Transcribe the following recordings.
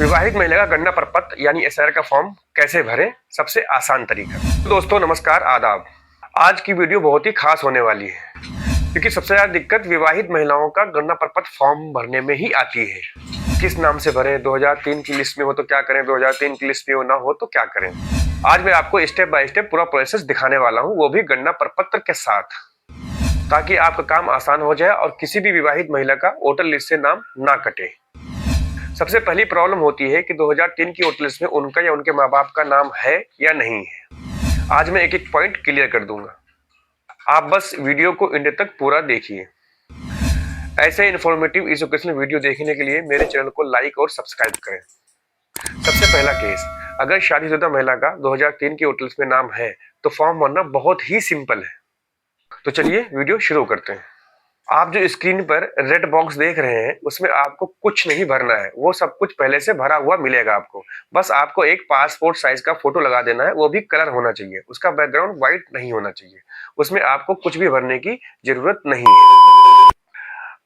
विवाहित महिला का गणना प्रपत्र यानी एसआईआर का फॉर्म कैसे भरें, सबसे आसान तरीका। दोस्तों नमस्कार, आदाब। आज की वीडियो बहुत ही खास होने वाली है क्योंकि सबसे ज्यादा दिक्कत विवाहित महिलाओं का गणना प्रपत्र फॉर्म भरने में ही आती है। किस नाम से भरें, 2003 की लिस्ट में हो तो क्या करें, 2003 की लिस्ट में ना हो तो क्या करें। आज मैं आपको स्टेप बाय स्टेप पूरा प्रोसेस दिखाने वाला हूँ, वो भी गणना प्रपत्र के साथ, ताकि आपका काम आसान हो जाए और किसी भी विवाहित महिला का वोटर लिस्ट से नाम ना कटे। सबसे पहली प्रॉब्लम होती है कि 2003 की वोटर लिस्ट में उनका या उनके माँ बाप का नाम है या नहीं है। आज मैं एक एक पॉइंट क्लियर कर दूंगा, आप बस वीडियो को एंड तक पूरा देखिए। ऐसे इन्फॉर्मेटिव एजुकेशनल वीडियो देखने के लिए मेरे चैनल को लाइक और सब्सक्राइब करें। सबसे पहला केस, अगर शादीशुदा महिला का 2003 की वोटर लिस्ट में नाम है तो फॉर्म भरना बहुत ही सिंपल है। तो चलिए वीडियो शुरू करते हैं। आप जो स्क्रीन पर रेड बॉक्स देख रहे हैं उसमें आपको कुछ नहीं भरना है, वो सब कुछ पहले से भरा हुआ मिलेगा आपको। बस आपको एक पासपोर्ट साइज का फोटो लगा देना है, वो भी कलर होना चाहिए, उसका बैकग्राउंड व्हाइट नहीं होना चाहिए। उसमें आपको कुछ भी भरने की जरूरत नहीं है।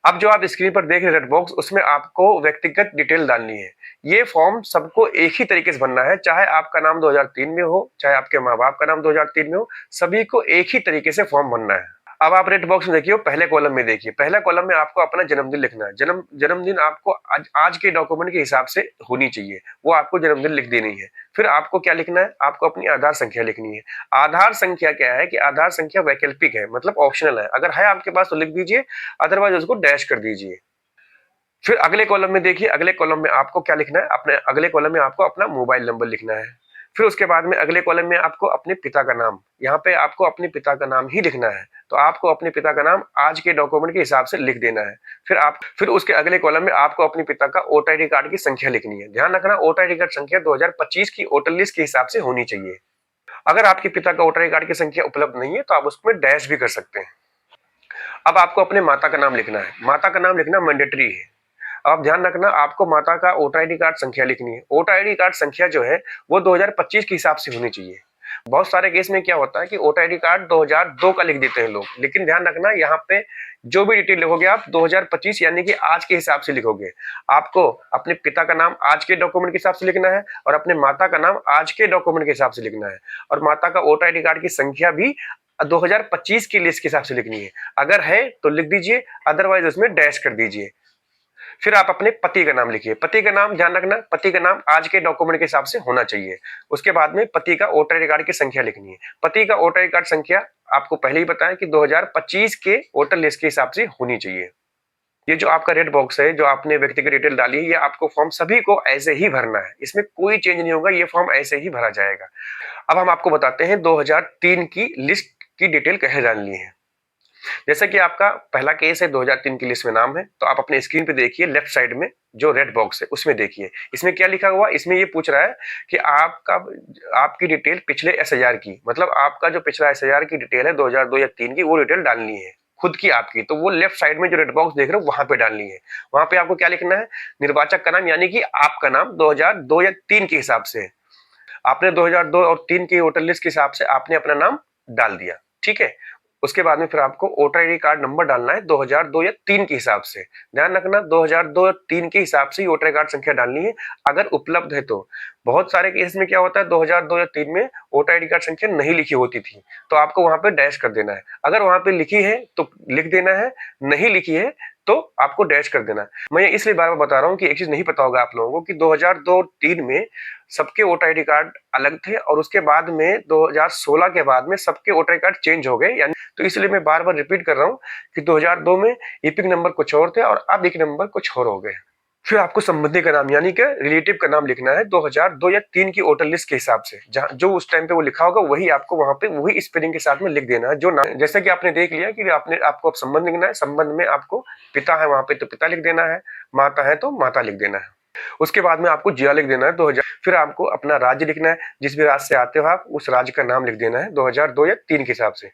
अब जो आप स्क्रीन पर देख रहे हैं रेड बॉक्स, उसमें आपको व्यक्तिगत डिटेल डालनी है। ये फॉर्म सबको एक ही तरीके से भरना है, चाहे आपका नाम 2003 में हो, चाहे आपके माँ बाप का नाम 2003 में हो, सभी को एक ही तरीके से फॉर्म भरना है। अब आप रेड बॉक्स में देखिए, पहले कॉलम में देखिए, पहले कॉलम में आपको अपना जन्मदिन लिखना है। जन्मदिन आपको आज के डॉक्यूमेंट के हिसाब से होनी चाहिए, वो आपको जन्मदिन लिख देनी है। फिर आपको क्या लिखना है, आपको अपनी आधार संख्या लिखनी है। आधार संख्या क्या है कि आधार संख्या वैकल्पिक है, मतलब ऑप्शनल है। अगर है आपके पास तो लिख दीजिए, अदरवाइज उसको डैश कर दीजिए। फिर अगले कॉलम में देखिए, अगले कॉलम में आपको क्या लिखना है, अपने अगले कॉलम में आपको अपना मोबाइल नंबर लिखना है। फिर उसके बाद में अगले कॉलम में आपको अपने पिता का नाम, यहाँ पे आपको अपने पिता का नाम ही लिखना है, तो आपको अपने पिता का नाम आज के डॉक्यूमेंट के हिसाब से लिख देना है। फिर उसके अगले कॉलम में आपको अपने पिता का वोटर आईडी कार्ड की संख्या लिखनी है। ध्यान रखना, वोटर आईडी कार्ड संख्या 2025 की वोटर लिस्ट के हिसाब से होनी चाहिए। अगर आपके पिता का वोटर आईडी कार्ड की संख्या उपलब्ध नहीं है तो आप उसमें डैश भी कर सकते हैं। अब आपको अपने माता का नाम लिखना है। माता का नाम लिखना मैंडेटरी है। आप ध्यान रखना, आपको माता का वोटर आईडी कार्ड संख्या लिखनी है। वोटर आईडी कार्ड संख्या जो है वो 2025 के हिसाब से होनी चाहिए। बहुत सारे केस में क्या होता है कि वोटर आईडी कार्ड 2002 का लिख देते हैं लोग, लेकिन ध्यान रखना, यहाँ पे जो भी डिटेल लिखोगे आप 2025 यानी कि आज के हिसाब से लिखोगे। आपको अपने पिता का नाम आज के डॉक्यूमेंट के हिसाब से लिखना है और अपने माता का नाम आज के डॉक्यूमेंट के हिसाब से लिखना है, और माता का वोटर आईडी कार्ड की संख्या भी 2025 की लिस्ट के हिसाब से लिखनी है। अगर है तो लिख दीजिए, अदरवाइज उसमें डैश कर दीजिए। फिर आप अपने पति का नाम लिखिए। पति का नाम ध्यान रखना, पति का नाम आज के डॉक्यूमेंट के हिसाब से होना चाहिए। उसके बाद में पति का वोटर आईडी कार्ड की संख्या लिखनी है। पति का वोटर आईडी कार्ड संख्या आपको पहले ही बताया कि 2025 के वोटर लिस्ट के हिसाब से होनी चाहिए। ये जो आपका रेड बॉक्स है, जो आपने व्यक्तिगत डिटेल डाली है, ये आपको फॉर्म सभी को ऐसे ही भरना है, इसमें कोई चेंज नहीं होगा, ये फॉर्म ऐसे ही भरा जाएगा। अब हम आपको बताते हैं 2003 की लिस्ट की डिटेल कैसे डालनी है। जैसा कि आपका पहला केस है, 2003 की लिस्ट में नाम है, तो आप अपने स्क्रीन पे देखिए, लेफ्ट साइड में जो रेड बॉक्स है उसमें देखिए, इसमें क्या लिखा हुआ। इसमें ये पूछ रहा है कि आपकी डिटेल पिछले एसआईआर की, मतलब आपका जो पिछला एसआईआर की डिटेल है 2002 या 3 की, वो डिटेल डालनी है खुद की आपकी। तो वो लेफ्ट साइड में जो रेड बॉक्स देख रहे हो वहां पे डालनी है। वहां पे आपको क्या लिखना है, निर्वाचक का नाम यानी कि आपका नाम 2002 या 3 के हिसाब से। आपने 2002 और 3 की वोटर लिस्ट के हिसाब से आपने अपना नाम डाल दिया, ठीक है। उसके बाद में फिर आपको वोटर आईडी कार्ड नंबर डालना है 2002 या 3 के हिसाब से। ध्यान रखना, 2002 या 3 के हिसाब से वोटर कार्ड संख्या डालनी है, अगर उपलब्ध है तो। बहुत सारे केस में क्या होता है, 2002 या 3 में वोटर आईडी कार्ड संख्या नहीं लिखी होती थी, तो आपको वहां पे डैश कर देना है। अगर वहां पे लिखी है तो लिख देना है, नहीं लिखी है तो आपको डैश कर देना है। मैं इसलिए बार बार बता रहा हूँ कि एक चीज नहीं पता होगा आप लोगों को कि 2002-3 में सबके वोटर आईडी कार्ड अलग थे, और उसके बाद में 2016 के बाद में सबके वोटर आईडी कार्ड चेंज हो गए। यानी तो इसलिए मैं बार बार रिपीट कर रहा हूँ कि 2002 में ईपिक नंबर कुछ और थे और अब एक नंबर कुछ और हो गए। फिर आपको संबंधी का नाम यानी कि रिलेटिव का नाम लिखना है 2002 या 3 की वोटर लिस्ट के हिसाब से। जहां जो उस टाइम पे वो लिखा होगा वही आपको वहां पे वही स्पेलिंग के साथ में लिख देना है। जो नाम, जैसे कि आपने देख लिया कि आपको संबंध लिखना है, संबंध में आपको पिता है वहां पे तो पिता लिख देना है, माता है तो माता लिख देना है। उसके बाद में आपको जिला लिख देना है 2000। फिर आपको अपना राज्य लिखना है, जिस भी राज्य से आते हो आप उस राज्य का नाम लिख देना है 2002 या 3 के हिसाब से।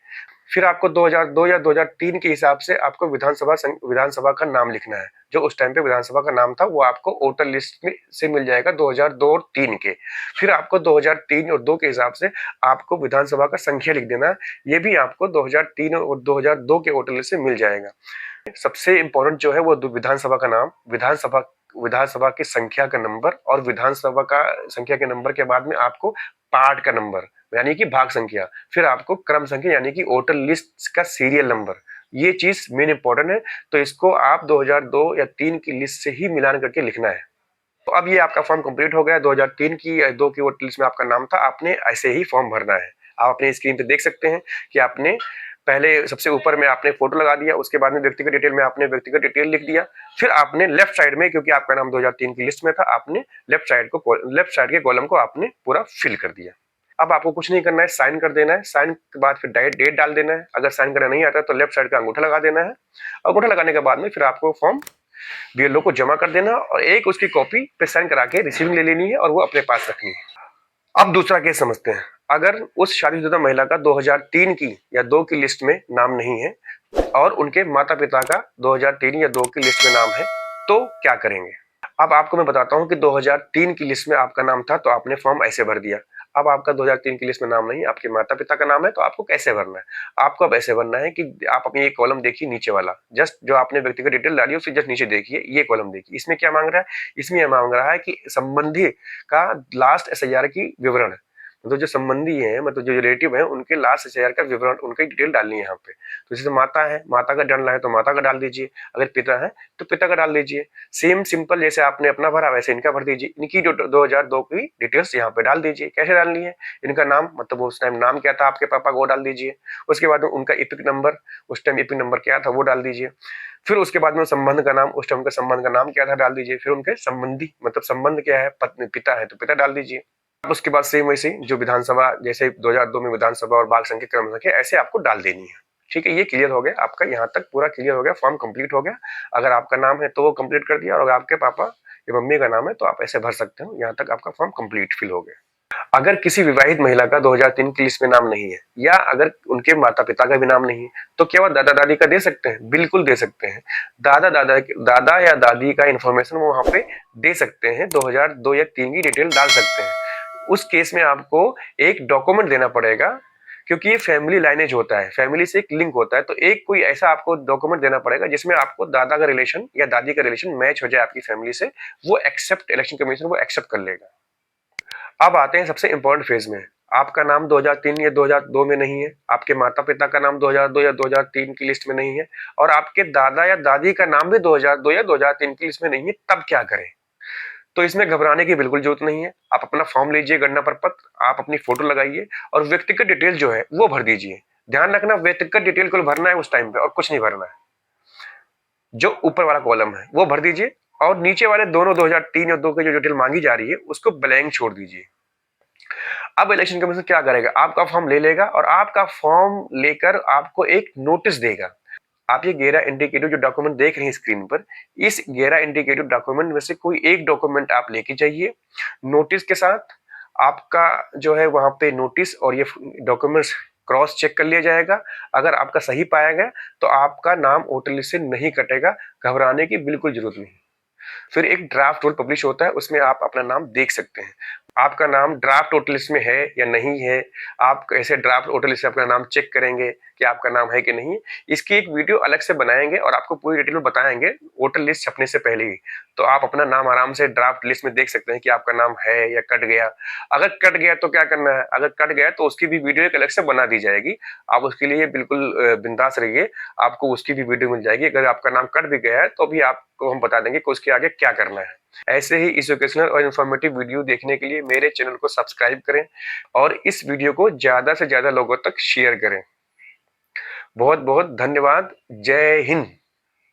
फिर आपको 2002 या 2003 के हिसाब से आपको विधानसभा का नाम लिखना है। जो उस टाइम पे विधानसभा का नाम था वो आपको वोटर लिस्ट में से मिल जाएगा 2002 और 3 के। फिर आपको 2003 और 2 के हिसाब से आपको विधानसभा का संख्या लिख देना है, ये भी आपको 2003 और 2002 के वोटर लिस्ट से मिल जाएगा। सबसे इंपॉर्टेंट जो है वो विधानसभा का नाम, विधानसभा विधानसभा की संख्या का नंबर और विधानसभा का संख्या के नंबर के बाद में आपको पार्ट का नंबर यानी कि भाग संख्या, फिर आपको क्रम संख्या यानी कि वोटर लिस्ट का सीरियल नंबर, ये चीज मेन इंपॉर्टेंट है। तो इसको आप 2002 या 3 की लिस्ट से ही मिलान करके लिखना है। तो अब ये आपका फॉर्म कंप्लीट हो गया। 2003 की या 2 की वोटर लिस्ट में आपका नाम था, आपने ऐसे ही फॉर्म भरना है। आप अपने स्क्रीन पे देख सकते हैं कि आपने पहले सबसे ऊपर में आपने फोटो लगा दिया, उसके बाद में व्यक्तिगत डिटेल में आपने व्यक्तिगत डिटेल लिख दिया, फिर आपने लेफ्ट साइड में, क्योंकि आपका नाम 2003 की लिस्ट में था, आपने लेफ्ट साइड के कॉलम को आपने पूरा फिल कर दिया। अब आपको कुछ नहीं करना है, साइन कर देना है। साइन के बाद फिर डेट डाल देना है। अगर साइन करना नहीं आता तो लेफ्ट साइड का अंगूठा लगा देना है। अंगूठा लगाने के बाद में फिर आपको फॉर्म बीएलओ को जमा कर देना और एक उसकी कॉपी पे साइन करा के रिसीविंग ले लेनी है और वो अपने पास रखनी है। अब दूसरा केस समझते हैं। अगर उस शादीशुदा महिला का 2003 की या 2 की लिस्ट में नाम नहीं है और उनके माता पिता का 2003 या 2 की लिस्ट में नाम है, तो क्या करेंगे? अब आपको मैं बताता हूं कि 2003 की लिस्ट में आपका नाम था तो आपने फॉर्म ऐसे भर दिया। अब आपका 2003 की लिस्ट में नाम नहीं, आपके माता पिता का नाम है, तो आपको कैसे भरना है? आपको अब ऐसे भरना है कि आप अपनी एक कॉलम देखिए नीचे वाला, जस्ट जो आपने व्यक्तिगत डिटेल डाली है उससे जस्ट नीचे देखिए, ये कॉलम देखिए। इसमें क्या मांग रहा है? इसमें यह मांग रहा है कि संबंधी का लास्ट एसआईआर की विवरण, मतलब जो संबंधी है, मतलब जो रिलेटिव है, उनके लास्ट एसआईआर का विवरण, उनकी डिटेल डालनी है यहाँ पे। तो जैसे माता है, माता का डालना है तो माता का डाल दीजिए, अगर पिता है तो पिता का डाल दीजिए। सेम सिंपल जैसे आपने अपना भरा वैसे इनका भर दीजिए। इनकी जो 2002 की डिटेल्स यहाँ पे डाल दीजिए। कैसे डालनी है? इनका नाम, मतलब उस टाइम नाम क्या था आपके पापा का, वो डाल दीजिए। उसके बाद में उनका इपिक नंबर, उस टाइम इपिक नंबर क्या था वो डाल दीजिए। फिर उसके बाद में संबंध का नाम, उस टाइम का संबंध का नाम क्या था डाल दीजिए। फिर उनके संबंधी, मतलब संबंध क्या है, पत्नी पिता है तो पिता डाल दीजिए। उसके बाद सेम वैसे जो विधानसभा, जैसे 2002 में विधानसभा और भाग संख्या क्रम संख्या ऐसे आपको डाल देनी है। ठीक है, ये क्लियर हो गया आपका, यहाँ तक पूरा क्लियर हो गया, फॉर्म कंप्लीट हो गया। अगर आपका नाम है तो वो कंप्लीट कर दिया, और अगर आपके पापा या मम्मी का नाम है तो आप ऐसे भर सकते हो। यहाँ तक आपका फॉर्म कंप्लीट फिल हो गया। अगर किसी विवाहित महिला का 2003 की लिस्ट में नाम नहीं है, या अगर उनके माता पिता का भी नाम नहीं है, तो क्या वो दादा दादी का दे सकते हैं? बिल्कुल दे सकते हैं। दादा या दादी का इंफॉर्मेशन वो वहां पे दे सकते हैं। 2002 या 3 की डिटेल डाल सकते हैं। उस केस में आपको एक डॉक्यूमेंट देना पड़ेगा, क्योंकि ये फैमिली लाइनेज होता है, फैमिली से एक लिंक होता है। तो एक कोई ऐसा आपको डॉक्यूमेंट देना पड़ेगा जिसमें आपको दादा का रिलेशन या दादी का रिलेशन मैच हो जाए आपकी फैमिली से, वो एक्सेप्ट, इलेक्शन कमीशन वो एक्सेप्ट कर लेगा। अब आते हैं सबसे इंपॉर्टेंट फेज में। आपका नाम 2003 या 2002 में नहीं है, आपके माता पिता का नाम 2002 या 2003 की लिस्ट में नहीं है, और आपके दादा या दादी का नाम भी 2002 या 2003 की लिस्ट में नहीं है, तब क्या करें? तो इसमें घबराने की बिल्कुल जरूरत नहीं है। आप अपना फॉर्म लीजिए, गणना प्रपत्र, आप अपनी फोटो लगाइए और व्यक्तिगत डिटेल जो है वो भर दीजिए। ध्यान रखना, व्यक्तिगत डिटेल को भरना है उस टाइम पे, और कुछ नहीं भरना है। जो ऊपर वाला कॉलम है वो भर दीजिए, और नीचे वाले दोनों 2003 और 2 की जो डिटेल मांगी जा रही है उसको ब्लैंक छोड़ दीजिए। अब इलेक्शन कमीशन क्या करेगा? आपका फॉर्म ले लेगा और आपका फॉर्म लेकर आपको एक नोटिस देगा। आप ये गेरा इंडिकेटिव जो डॉक्यूमेंट देख रहे हैं स्क्रीन पर, इस गेरा इंडिकेटिव डॉक्यूमेंट में से कोई एक डॉक्यूमेंट आप लेके जाइए नोटिस के साथ। आपका जो है वहां पे नोटिस और ये डॉक्यूमेंट्स क्रॉस चेक कर लिया जाएगा। अगर आपका सही पाया गया तो आपका नाम वोटर लिस्ट से नहीं कटेगा। घबराने की बिल्कुल जरूरत नहीं। फिर एक ड्राफ्ट रोल पब्लिश होता है, उसमें आप अपना नाम देख सकते हैं। आपका नाम ड्राफ्ट वोटर लिस्ट में है या नहीं है, आप कैसे ड्राफ्ट वोटर लिस्ट में अपना नाम चेक करेंगे कि आपका नाम है कि नहीं, इसकी एक वीडियो अलग से बनाएंगे और आपको पूरी डिटेल में बताएंगे वोटर लिस्ट छपने से पहले ही। तो आप अपना नाम आराम से ड्राफ्ट लिस्ट में देख सकते हैं कि आपका नाम है या कट गया। अगर कट गया तो क्या करना है? अगर कट गया तो उसकी भी वीडियो एक अलग से बना दी जाएगी। आप उसके लिए बिल्कुल बिंदास रहिए, आपको उसकी भी वीडियो मिल जाएगी। अगर आपका नाम कट भी गया है तो भी आपको हम बता देंगे कि उसके आगे क्या करना है। ऐसे ही एजुकेशनल और इन्फॉर्मेटिव वीडियो देखने के लिए मेरे चैनल को सब्सक्राइब करें और इस वीडियो को ज्यादा से ज्यादा लोगों तक शेयर करें। बहुत बहुत धन्यवाद। जय हिंद।